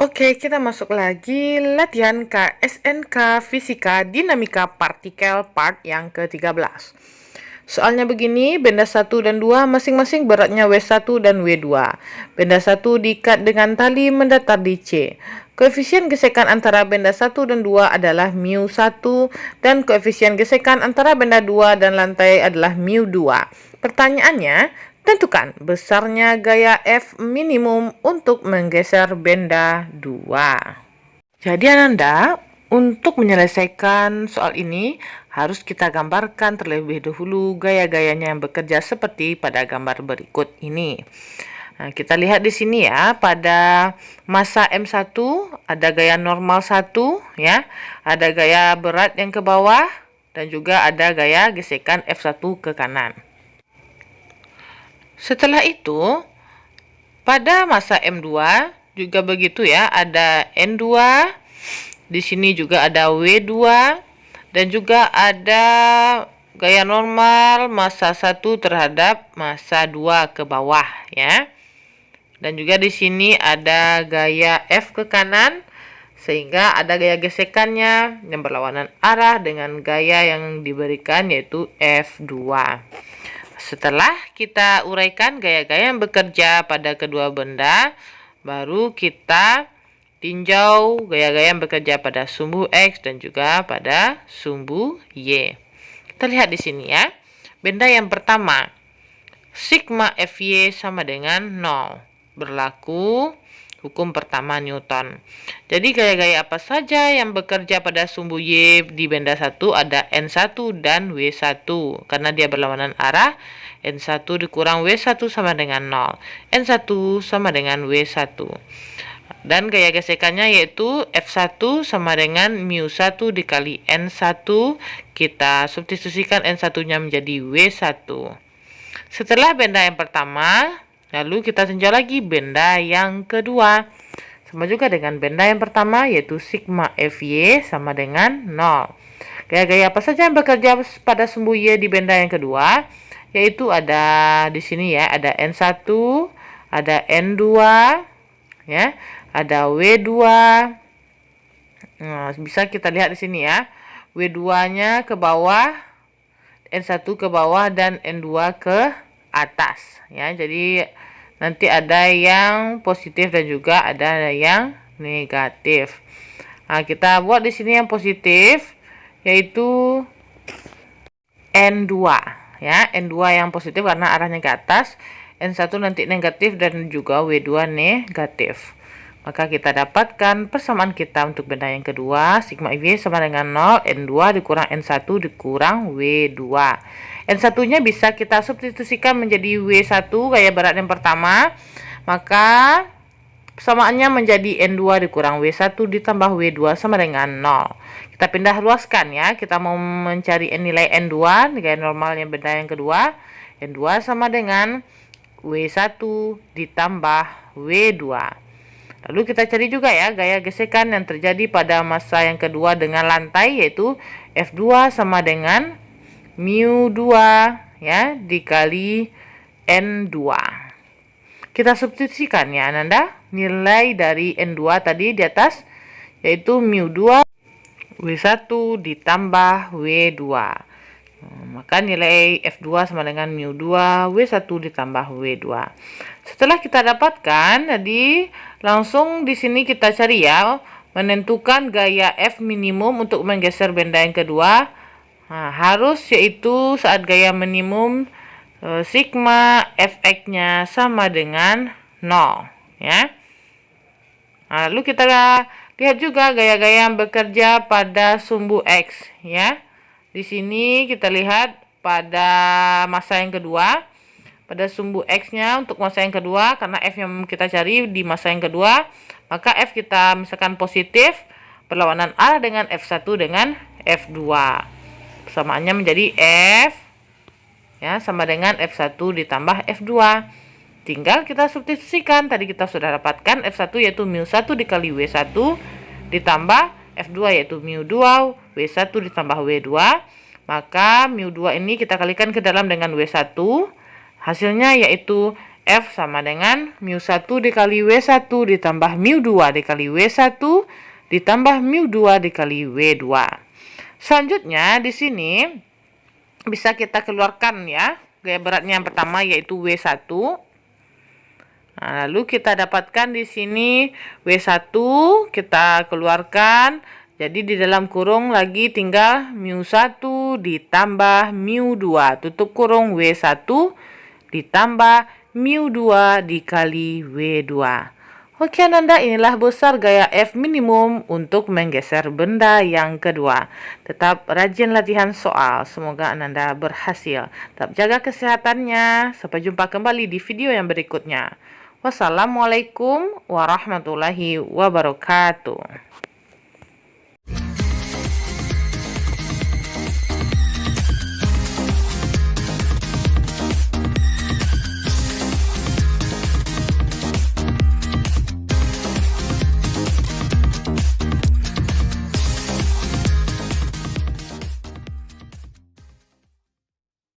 Oke, kita masuk lagi latihan KSNK Fisika Dinamika Partikel part yang ke-13. Soalnya begini, benda 1 dan 2 masing-masing beratnya W1 dan W2. Benda 1 diikat dengan tali mendatar di C. Koefisien gesekan antara benda 1 dan 2 adalah μ1 dan koefisien gesekan antara benda 2 dan lantai adalah μ2. Pertanyaannya, tentukan besarnya gaya F minimum untuk menggeser benda 2. Jadi Ananda, untuk menyelesaikan soal ini harus kita gambarkan terlebih dahulu gaya-gayanya yang bekerja seperti pada gambar berikut ini. Nah, kita lihat di sini ya, pada massa M1 ada gaya normal 1 ya, ada gaya berat yang ke bawah dan juga ada gaya gesekan F1 ke kanan. Setelah itu, pada massa M2 juga begitu ya, ada N2, di sini juga ada W2, dan juga ada gaya normal massa 1 terhadap massa 2 ke bawah ya. Dan juga di sini ada gaya F ke kanan, sehingga ada gaya gesekannya yang berlawanan arah dengan gaya yang diberikan yaitu F2. Setelah kita uraikan gaya-gaya yang bekerja pada kedua benda, baru kita tinjau gaya-gaya yang bekerja pada sumbu X dan juga pada sumbu Y. Kita lihat di sini ya. Benda yang pertama, sigma Fy sama dengan 0. Berlaku hukum pertama Newton. Jadi gaya-gaya apa saja yang bekerja pada sumbu Y di benda 1 ada N1 dan W1. Karena dia berlawanan arah, N1 dikurang W1 sama dengan 0. N1 sama dengan W1. Dan gaya gesekannya yaitu F1 sama dengan μ1 dikali N1. Kita substitusikan N1-nya menjadi W1. Setelah benda yang pertama, lalu kita tinjau lagi benda yang kedua. Sama juga dengan benda yang pertama yaitu sigma Fy sama dengan 0. Gaya-gaya apa saja yang bekerja pada sumbu Y di benda yang kedua? Yaitu ada di sini ya, ada N1, ada N2, ya, ada W2. Nah, bisa kita lihat di sini ya. W2-nya ke bawah, N1 ke bawah dan N2 ke atas ya. Jadi nanti ada yang positif dan juga ada yang negatif. Nah, kita buat di sini yang positif yaitu N2 ya. N2 yang positif karena arahnya ke atas, N1 nanti negatif dan juga W2 negatif. Maka kita dapatkan persamaan kita untuk benda yang kedua, sigma Fy sama dengan 0, N2 dikurang N1 dikurang W2. N1-nya bisa kita substitusikan menjadi W1, gaya berat yang pertama. Maka persamaannya menjadi N2 dikurang W1 ditambah W2 sama dengan 0. Kita pindah luaskan ya. Kita mau mencari nilai N2, gaya normal yang benda yang kedua. N2 sama dengan W1 ditambah W2. Lalu kita cari juga ya gaya gesekan yang terjadi pada massa yang kedua dengan lantai, yaitu F2 sama dengan μ2 ya dikali N2. Kita substitusikan ya Ananda nilai dari N2 tadi di atas, yaitu μ2 W1 ditambah W2. Maka nilai F2 sama dengan μ2 W1 ditambah W2. Setelah kita dapatkan, jadi langsung di sini kita cari ya, menentukan gaya F minimum untuk menggeser benda yang kedua. Nah, harus yaitu saat gaya minimum sigma Fx-nya sama dengan 0 ya. Nah, lalu kita lihat juga gaya-gaya yang bekerja pada sumbu X ya. Di sini kita lihat pada massa yang kedua, pada sumbu X-nya untuk massa yang kedua, karena F yang kita cari di massa yang kedua, maka F kita misalkan positif, berlawanan arah dengan F1 dengan F2. Persamaannya menjadi F ya sama dengan F1 ditambah F2. Tinggal kita substitusikan. Tadi kita sudah dapatkan F1 yaitu μ1 dikali W1 ditambah F2 yaitu μ2 W1 ditambah W2. Maka μ2 ini kita kalikan ke dalam dengan W1. Hasilnya yaitu F sama dengan mu1 dikali W1 ditambah mu2 dikali W1 ditambah mu2 dikali W2. Selanjutnya di sini bisa kita keluarkan ya. Gaya beratnya yang pertama yaitu W1. Nah, lalu kita dapatkan di sini W1 kita keluarkan. Jadi di dalam kurung lagi tinggal mu1 ditambah mu2. Tutup kurung W1 ditambah mu2 dikali W2. Oke Ananda, inilah besar gaya F minimum untuk menggeser benda yang kedua. Tetap rajin latihan soal. Semoga Ananda berhasil. Tetap jaga kesehatannya. Sampai jumpa kembali di video yang berikutnya. Wassalamualaikum warahmatullahi wabarakatuh.